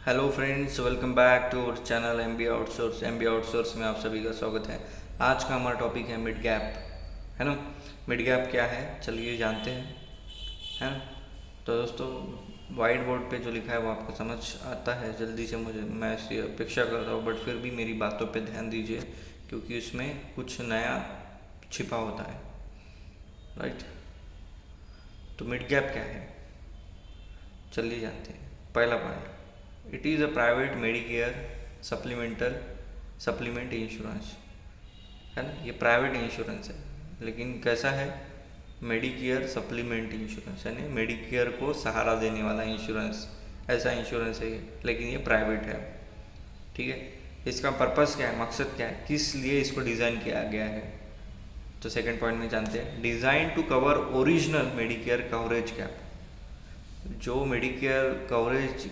Hello friends, welcome back to our channel M B Outsource में आप सभी का स्वागत है। आज का हमारा टॉपिक है मिड गैप, है ना। मिड गैप क्या है, चलिए जानते हैं, है ना। तो दोस्तों, वाइट बोर्ड पे जो लिखा है वो आपको समझ आता है जल्दी से, मुझे मैं इसकी अपेक्षा करता हूँ, बट फिर भी मेरी बातों पे ध्यान दीजिए क्योंकि उसमें कुछ नया छिपा होता है, राइट। तो मिड गैप क्या है, चलिए जानते हैं। पहला point, it is a private Medicare supplemental supplement insurance, है ना। ये प्राइवेट इंश्योरेंस है, लेकिन कैसा है, मेडिकेयर सप्लीमेंट इंश्योरेंस, यानी मेडिकेयर को सहारा देने वाला इंश्योरेंस, ऐसा इंश्योरेंस है ये, लेकिन ये प्राइवेट है, ठीक है। इसका पर्पस क्या है, मकसद क्या है, किस लिए इसको डिज़ाइन किया गया है। तो सेकंड पॉइंट में जानते हैं, design to cover original Medicare coverage gap. जो मेडिकेयर कवरेज,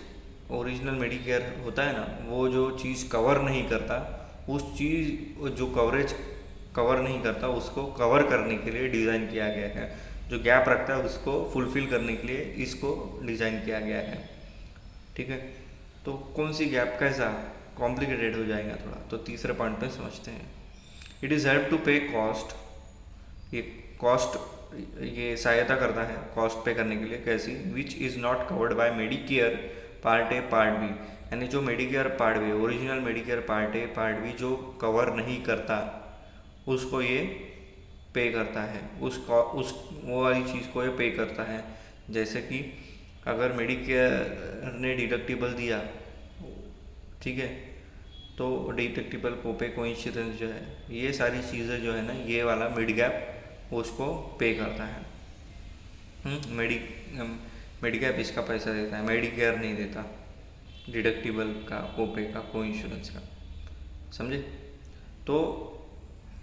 ओरिजिनल मेडिकेयर होता है ना, वो जो चीज़ कवर नहीं करता, उस चीज़ जो कवरेज कवर नहीं करता उसको कवर करने के लिए डिज़ाइन किया गया है। जो गैप रखता है उसको फुलफ़िल करने के लिए इसको डिज़ाइन किया गया है, ठीक है। तो कौन सी गैप, कैसा, कॉम्प्लिकेटेड हो जाएगा थोड़ा, तो तीसरे पॉइंट पे समझते हैं। इट इज़ हेल्प टू पे कॉस्ट, ये कॉस्ट, ये सहायता करता है कॉस्ट पे करने के लिए। कैसी, which is not covered by Medicare part A part B, यानी जो Medicare part B, original Medicare part A part B जो कवर नहीं करता उसको ये पे करता है, उस वो वाली चीज़ को ये पे करता है। जैसे कि अगर मेडिकेयर ने डिडक्टिबल दिया, ठीक है, तो डिडक्टिबल कोपे कोइंसिडेंस जो है, ये सारी चीज़ें जो है ना, ये वाला मिड गैप उसको पे करता है। मेडी मेडिकैप इसका पैसा देता है, मेडिकेयर नहीं देता, डिडक्टिबल का, कोपे का, को इंश्योरेंस का, समझे। तो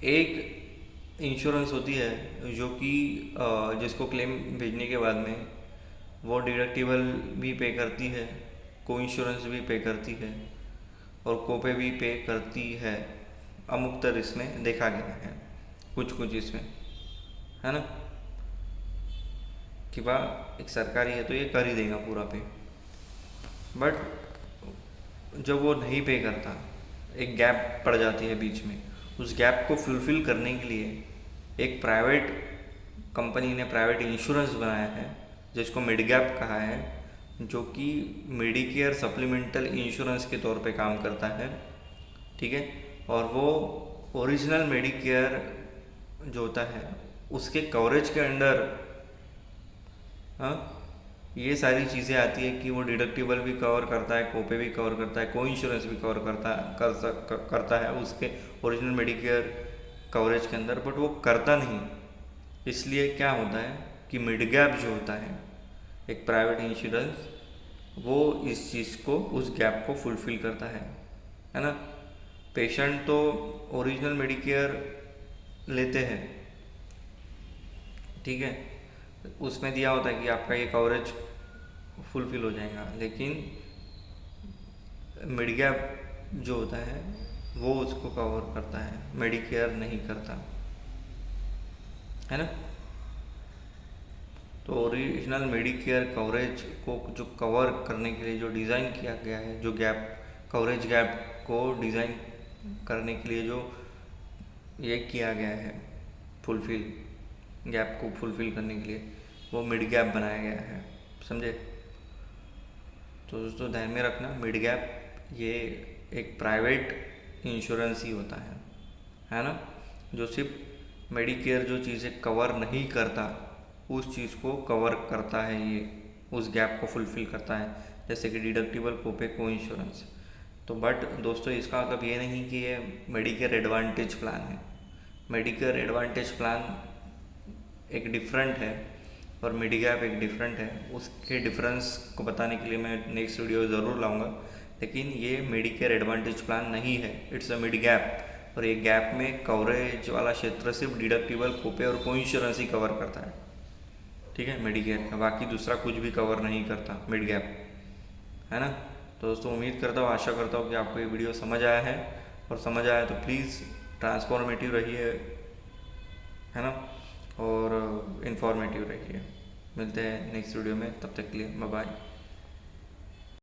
एक इंश्योरेंस होती है जो कि जिसको क्लेम भेजने के बाद में वो डिडक्टिबल भी पे करती है, को इंश्योरेंस भी पे करती है और कोपे भी पे करती है। अमुकतर इसमें देखा गया है, कुछ कुछ इसमें, है ना, कि एक सरकारी है तो ये कर ही देगा पूरा पे। बट जब वो नहीं पे करता, एक गैप पड़ जाती है बीच में, उस गैप को फुलफ़िल करने के लिए एक प्राइवेट कंपनी ने प्राइवेट इंश्योरेंस बनाया है जिसको मिड गैप कहा है, जो कि मेडिकेयर सप्लीमेंटल इंश्योरेंस के तौर पे काम करता है, ठीक है। और वो ओरिजिनल मेडिकेयर जो होता है उसके कवरेज के अंडर, हाँ, ये सारी चीज़ें आती है कि वो डिडक्टिबल भी कवर करता है, कोपे भी कवर करता है, को इंश्योरेंस भी कवर करता है उसके ओरिजिनल मेडिकेयर कवरेज के अंदर, बट वो करता नहीं। इसलिए क्या होता है कि मिड गैप जो होता है, एक प्राइवेट इंश्योरेंस, वो इस चीज़ को, उस गैप को फुलफ़िल करता है ना। पेशेंट तो ओरिजिनल मेडिकेयर लेते हैं, ठीक है, उसमें दिया होता है कि आपका ये कवरेज फुलफ़िल हो जाएगा, लेकिन मिड गैप जो होता है वो उसको कवर करता है, मेडिकेयर नहीं करता, है ना। तो ओरिजिनल मेडिकेयर कवरेज को जो कवर करने के लिए जो डिज़ाइन किया गया है, जो गैप, कवरेज गैप को डिज़ाइन करने के लिए जो ये किया गया है, फुलफ़िल, गैप को फुलफ़िल करने के लिए वो मिड गैप बनाया गया है, समझे। तो दोस्तों ध्यान में रखना, मिड गैप ये एक प्राइवेट इंश्योरेंस ही होता है ना, जो सिर्फ मेडिकेयर जो चीज़ें कवर नहीं करता उस चीज़ को कवर करता है, ये उस गैप को फुलफ़िल करता है, जैसे कि डिडक्टिबल, कोपे, को इंश्योरेंस। तो बट दोस्तों इसका मतलब ये नहीं कि ये मेडिकेयर एडवांटेज प्लान है। मेडिकेयर एडवांटेज प्लान एक डिफरेंट है और मिड गैप एक डिफरेंट है। उसके डिफरेंस को बताने के लिए मैं नेक्स्ट वीडियो ज़रूर लाऊंगा, लेकिन ये मेडिकेयर एडवांटेज प्लान नहीं है, इट्स अ मिड गैप। और ये गैप में कवरेज वाला क्षेत्र सिर्फ डिडक्टिबल, कोपे और को इंश्योरेंस ही कवर करता है, ठीक है, मेडिकेयर का, बाकी दूसरा कुछ भी कवर नहीं करता मिड गैप, है ना। तो दोस्तों उम्मीद करता हूँ, आशा करता हूँ कि आपको ये वीडियो समझ आया है, और समझ आया तो प्लीज़ ट्रांसफॉर्मेटिव रहिए, है ना, और इन्फॉर्मेटिव रहिए। मिलते हैं नेक्स्ट वीडियो में, तब तक के लिए बाय बाय।